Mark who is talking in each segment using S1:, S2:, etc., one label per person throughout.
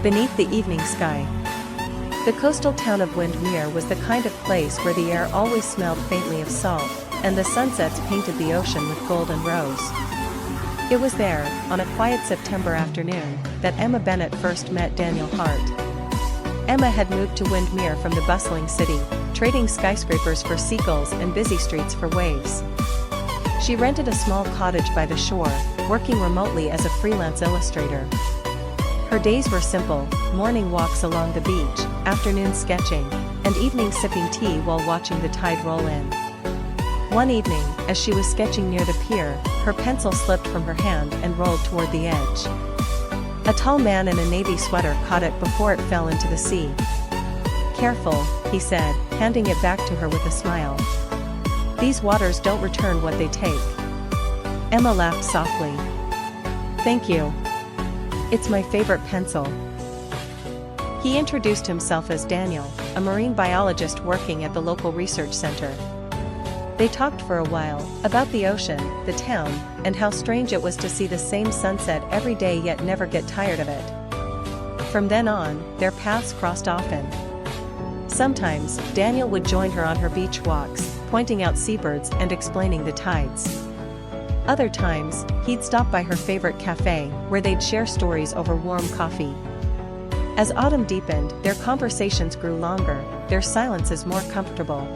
S1: beneath the evening sky. The coastal town of Windermere was the kind of place where the air always smelled faintly of salt, and the sunsets painted the ocean with gold and rose. It was there, on a quiet September afternoon, that Emma Bennett first met Daniel Hart. Emma had moved to Windermere from the bustling city, trading skyscrapers for seagulls and busy streets for waves. She rented a small cottage by the shore, working remotely as a freelance illustrator. Her days were simple: morning walks along the beach, afternoon sketching, and evening sipping tea while watching the tide roll in. One evening, as she was sketching near the pier, her pencil slipped from her hand and rolled toward the edge. A tall man in a navy sweater caught it before it fell into the sea. "Careful," he said, handing it back to her with a smile. "These waters don't return what they take." Emma laughed softly. "Thank you. It's my favorite pencil." He introduced himself as Daniel, a marine biologist working at the local research center. They talked for a while, about the ocean, the town, and how strange it was to see the same sunset every day yet never get tired of it. From then on, their paths crossed often. Sometimes, Daniel would join her on her beach walks, pointing out seabirds and explaining the tides. Other times, he'd stop by her favorite cafe, where they'd share stories over warm coffee. As autumn deepened, their conversations grew longer, their silences more comfortable.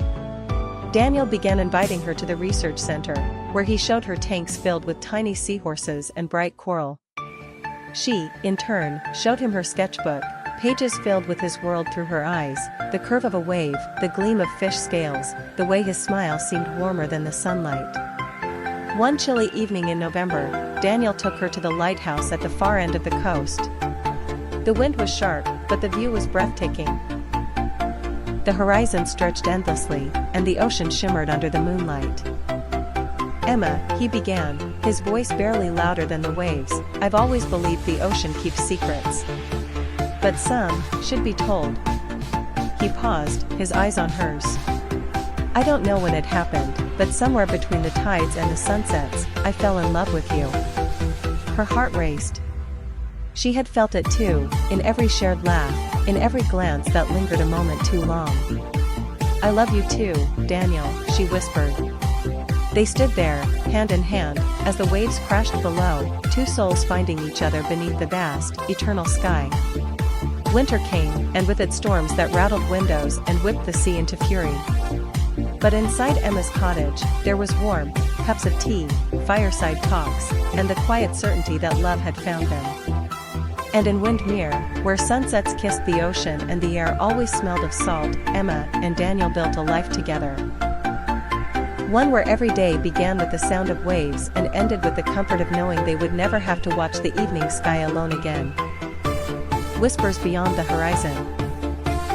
S1: Daniel began inviting her to the research center, where he showed her tanks filled with tiny seahorses and bright coral. She, in turn, showed him her sketchbook, pages filled with his world through her eyes, the curve of a wave, the gleam of fish scales, the way his smile seemed warmer than the sunlight. One chilly evening in November, Daniel took her to the lighthouse at the far end of the coast. The wind was sharp, but the view was breathtaking. The horizon stretched endlessly, and the ocean shimmered under the moonlight. "Emma," he began, his voice barely louder than the waves, "I've always believed the ocean keeps secrets. But some should be told." He paused, his eyes on hers. "I don't know when it happened, but somewhere between the tides and the sunsets, I fell in love with you." Her heart raced. She had felt it too, in every shared laugh, in every glance that lingered a moment too long. "I love you too, Daniel," she whispered. They stood there, hand in hand, as the waves crashed below, two souls finding each other beneath the vast, eternal sky. Winter came, and with it storms that rattled windows and whipped the sea into fury. But inside Emma's cottage, there was warmth, cups of tea, fireside talks, and the quiet certainty that love had found them. And in Windermere, where sunsets kissed the ocean and the air always smelled of salt, Emma and Daniel built a life together. One where every day began with the sound of waves and ended with the comfort of knowing they would never have to watch the evening sky alone again. Whispers beyond the horizon.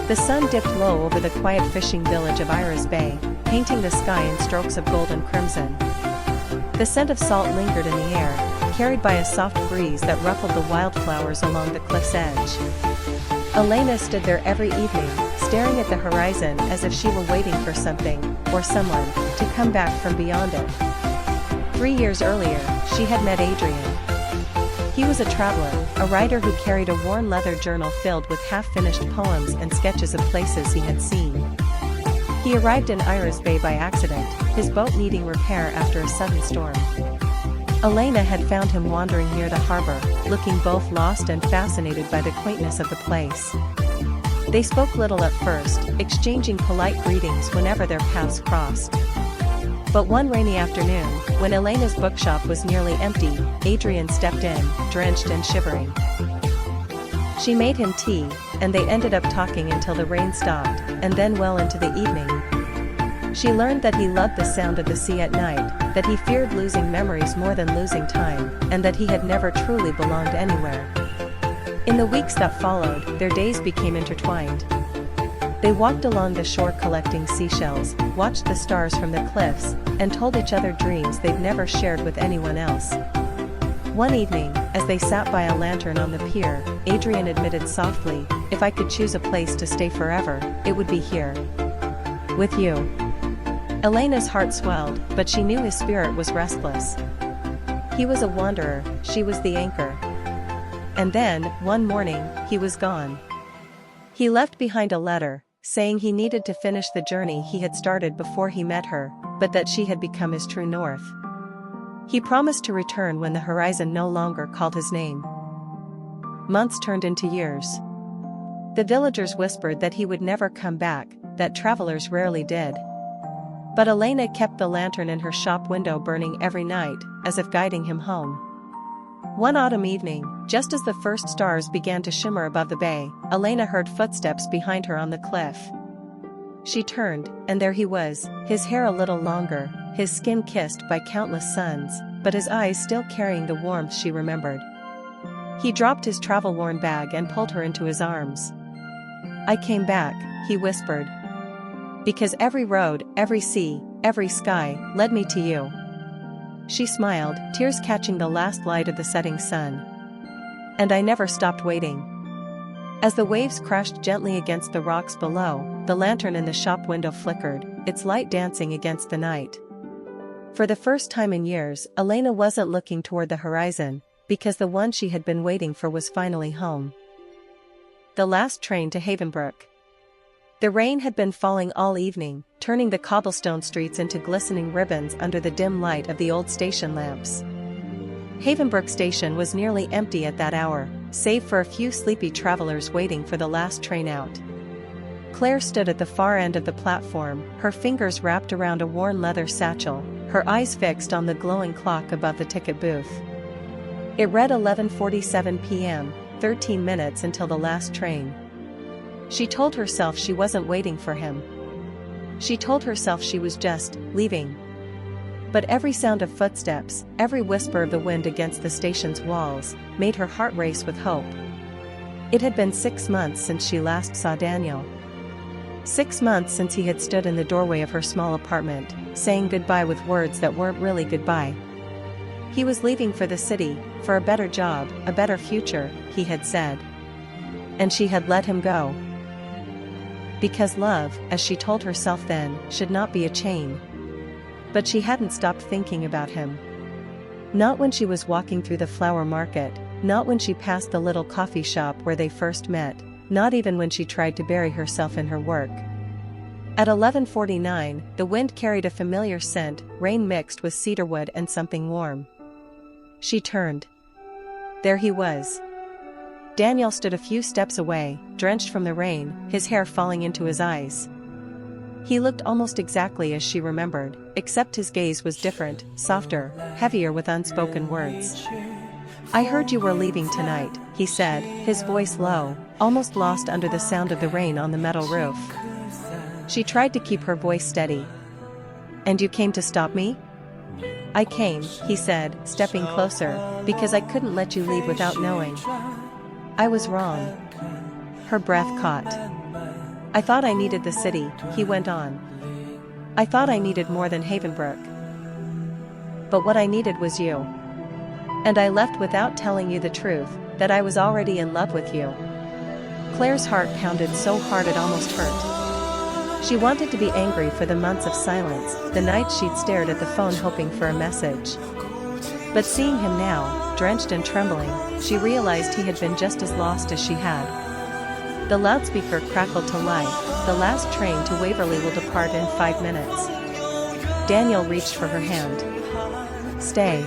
S1: The sun dipped low over the quiet fishing village of Iris Bay, painting the sky in strokes of gold and crimson. The scent of salt lingered in the air, carried by a soft breeze that ruffled the wildflowers along the cliff's edge. Elena stood there every evening, staring at the horizon as if she were waiting for something, or someone, to come back from beyond it. 3 years earlier, she had met Adrian. He was a traveler, a writer who carried a worn leather journal filled with half-finished poems and sketches of places he had seen. He arrived in Iris Bay by accident, his boat needing repair after a sudden storm. Elena had found him wandering near the harbor, looking both lost and fascinated by the quaintness of the place. They spoke little at first, exchanging polite greetings whenever their paths crossed. But one rainy afternoon, when Elena's bookshop was nearly empty, Adrian stepped in, drenched and shivering. She made him tea, and they ended up talking until the rain stopped, and then well into the evening. She learned that he loved the sound of the sea at night, that he feared losing memories more than losing time, and that he had never truly belonged anywhere. In the weeks that followed, their days became intertwined. They walked along the shore collecting seashells, watched the stars from the cliffs, and told each other dreams they'd never shared with anyone else. One evening, as they sat by a lantern on the pier, Adrian admitted softly, "If I could choose a place to stay forever, it would be here. With you." Elena's heart swelled, but she knew his spirit was restless. He was a wanderer, she was the anchor. And then, one morning, he was gone. He left behind a letter, saying he needed to finish the journey he had started before he met her, but that she had become his true north. He promised to return when the horizon no longer called his name. Months turned into years. The villagers whispered that he would never come back, that travelers rarely did. But Elena kept the lantern in her shop window burning every night, as if guiding him home. One autumn evening, just as the first stars began to shimmer above the bay, Elena heard footsteps behind her on the cliff. She turned, and there he was, his hair a little longer, his skin kissed by countless suns, but his eyes still carrying the warmth she remembered. He dropped his travel-worn bag and pulled her into his arms. "I came back," he whispered. "Because every road, every sea, every sky, led me to you." She smiled, tears catching the last light of the setting sun. "And I never stopped waiting." As the waves crashed gently against the rocks below, the lantern in the shop window flickered, its light dancing against the night. For the first time in years, Elena wasn't looking toward the horizon, because the one she had been waiting for was finally home. The last train to Havenbrook. The rain had been falling all evening, turning the cobblestone streets into glistening ribbons under the dim light of the old station lamps. Havenbrook station was nearly empty at that hour, save for a few sleepy travelers waiting for the last train out. Claire stood at the far end of the platform, her fingers wrapped around a worn leather satchel, her eyes fixed on the glowing clock above the ticket booth. It read 11:47 p.m., 13 minutes until the last train. She told herself she wasn't waiting for him. She told herself she was just leaving. But every sound of footsteps, every whisper of the wind against the station's walls, made her heart race with hope. It had been 6 months since she last saw Daniel. 6 months since he had stood in the doorway of her small apartment, saying goodbye with words that weren't really goodbye. He was leaving for the city, for a better job, a better future, he had said. And she had let him go. Because love, as she told herself then, should not be a chain. But she hadn't stopped thinking about him. Not when she was walking through the flower market, not when she passed the little coffee shop where they first met, not even when she tried to bury herself in her work. At 11:49, the wind carried a familiar scent, rain mixed with cedarwood and something warm. She turned. There he was. Daniel stood a few steps away, drenched from the rain, his hair falling into his eyes. He looked almost exactly as she remembered, except his gaze was different, softer, heavier with unspoken words. "I heard you were leaving tonight," he said, his voice low, almost lost under the sound of the rain on the metal roof. She tried to keep her voice steady. "And you came to stop me?" "I came," he said, stepping closer, "because I couldn't let you leave without knowing. I was wrong." Her breath caught. "I thought I needed the city," he went on. "I thought I needed more than Havenbrook. But what I needed was you. And I left without telling you the truth, that I was already in love with you." Claire's heart pounded so hard it almost hurt. She wanted to be angry for the months of silence, the nights she'd stared at the phone hoping for a message. But seeing him now, drenched and trembling, she realized he had been just as lost as she had. The loudspeaker crackled to life. "The last train to Waverley will depart in 5 minutes." Daniel reached for her hand. "Stay."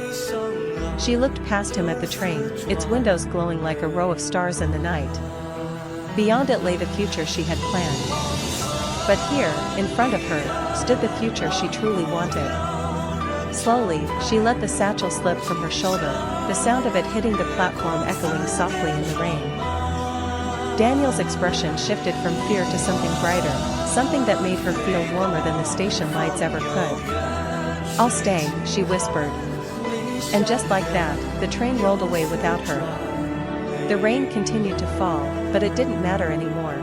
S1: She looked past him at the train, its windows glowing like a row of stars in the night. Beyond it lay the future she had planned. But here, in front of her, stood the future she truly wanted. Slowly, she let the satchel slip from her shoulder, the sound of it hitting the platform echoing softly in the rain. Daniel's expression shifted from fear to something brighter, something that made her feel warmer than the station lights ever could. "I'll stay," she whispered. And just like that, the train rolled away without her. The rain continued to fall, but it didn't matter anymore.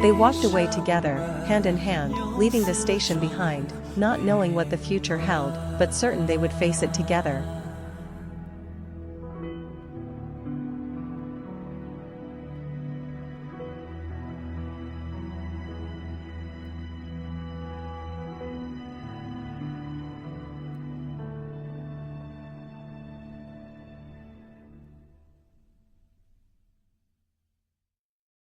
S1: They walked away together, hand in hand, leaving the station behind, not knowing what the future held, but certain they would face it together.